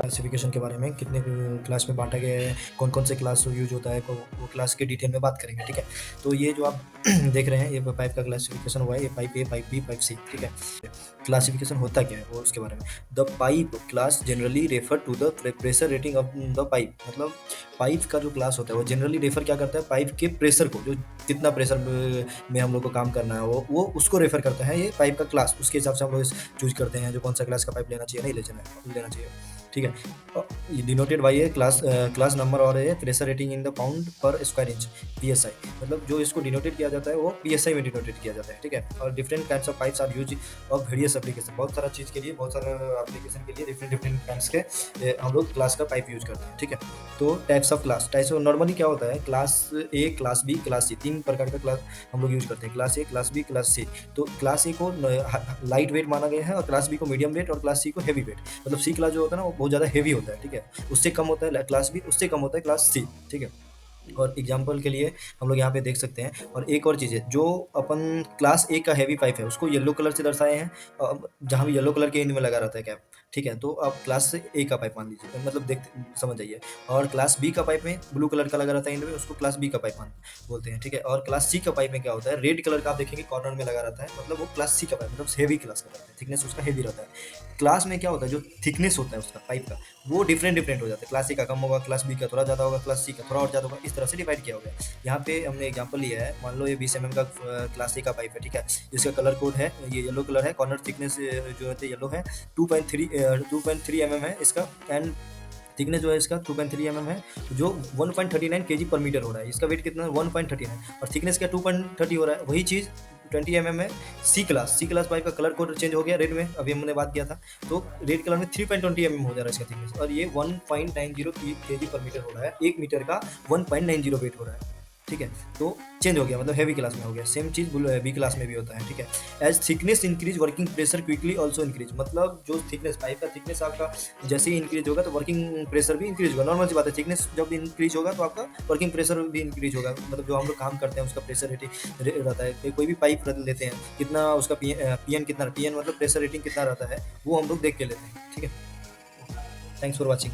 Classification के बारे में, कितने क्लास में बांटा गया है, कौन कौन से क्लास यूज होता है, वो क्लास के डिटेल में बात करेंगे। ठीक है, तो ये जो आप देख रहे हैं ये पाइप का क्लासिफिकेशन हुआ है, ये pipe A, pipe B, pipe C. ठीक है, क्लासिफिकेशन होता क्या है वो उसके बारे में। The pipe class generally refer to the pressure rating of the pipe. मतलब पाइप का जो क्लास होता है वो जनरली रेफर क्या करता है, पाइप के प्रेशर को, जो कितना प्रेशर में हम लोग को काम करना है वो उसको रेफर करता है ये पाइप का क्लास। उसके हिसाब से हम लोग चूज करते हैं जो कौन सा क्लास का पाइप लेना चाहिए, नहीं लेना चाहिए। ठीक है, denoted by a class number और a pressure rating in the pound per square inch, PSI. मतलब जो इसको डिनोटेड किया जाता है वो पीएसआई में डिनोटेड किया जाता है। ठीक है, और different types of pipes are use of various application. बहुत सारा चीज़ के लिए, बहुत सारा एप्लीकेशन के लिए डिफरेंट टाइप्स के हम लोग क्लास का पाइप यूज करते हैं। ठीक है, तो टाइप्स ऑफ क्लास, नॉर्मली क्या होता है, class A, class B, class C, तीन प्रकार का क्लास हम लोग यूज करते हैं, class A, class B, class C. तो क्लास ए को लाइट वेट माना गया है और क्लास बी को मीडियम वेट और क्लास सी को हैवी वेट। मतलब सी क्लास जो होता है ना वो बहुत ज़्यादा हैवी होता है। ठीक है, उससे कम होता है क्लास बी, उससे कम होता है क्लास सी। ठीक है, और एग्जाम्पल के लिए हम लोग यहाँ पे देख सकते हैं। और एक और चीज़ है, जो अपन क्लास ए का हैवी पाइप है उसको येलो कलर से दर्शाए हैं, जहाँ भी येलो कलर के एंड में लगा रहता है कैप। ठीक है, तो आप क्लास ए का पाइप मान लीजिए, मतलब देख समझ जाइए। और क्लास बी का पाइप में ब्लू कलर का लगा रहता है एंड में, उसको क्लास बी का पाइप मान बोलते हैं। ठीक है, और क्लास सी का पाइप में क्या होता है, रेड कलर का आप देखेंगे कॉर्नर में लगा रहता है, मतलब वो क्लास सी का पाइप, मतलब हेवी क्लास का पाइप है, थिकनेस उसका हेवी रहता है। क्लास में क्या होता है, जो थिकनेस होता है उसका पाइप का वो डिफरेंट हो जाता है। क्लास ए का कम होगा, क्लास बी का थोड़ा ज़्यादा होगा, क्लास सी का थोड़ा और ज़्यादा होगा, इस तरह से डिवाइड किया होगा। यहाँ पे हमने एग्जांपल लिया है, मान लो ये 20 mm का क्लास ए का पाइप है। ठीक है, जिसका कलर कोड है, ये येलो कलर है, कॉर्नर थिकनेस जो है येलो है, 2.3 mm है इसका, एंड थिकनेस जो है इसका 2.3 mm है, जो 1.39 kg पर मीटर हो रहा है। इसका वेट कितना है, 1.39, और थिकनेस क्या 2.30 हो रहा है। वही चीज़ 20 mm है। सी क्लास पाइप का कलर कोड चेंज हो गया रेड में, अभी हमने बात किया था, तो रेड कलर में 3.20 mm हो जा रहा है इसका थिकनेस, और ये 1.90 kg पर मीटर हो रहा है, 1 मीटर का 1.90 वेट हो रहा है। ठीक है, तो चेंज हो गया, मतलब हैवी क्लास में हो गया। सेम चीज़ बी क्लास में भी होता है। ठीक है, as thickness increase working pressure quickly also increase. मतलब जो थिकनेस, पाइप का थिकनेस आपका जैसे ही इंक्रीज होगा तो वर्किंग प्रेशर भी इंक्रीज होगा। नॉर्मल सी बात है, थिकनेस जब इंक्रीज होगा तो आपका वर्किंग प्रेशर भी इंक्रीज होगा। मतलब जो हम लोग काम करते हैं उसका प्रेशर रेटिंग रहता है। कोई भी पाइप लेते हैं, कितना उसका पीएन कितना, पीएन मतलब प्रेशर रेटिंग कितना रहता है, वो हम लोग देख के लेते हैं। ठीक है, थैंक्स फॉर वॉचिंग।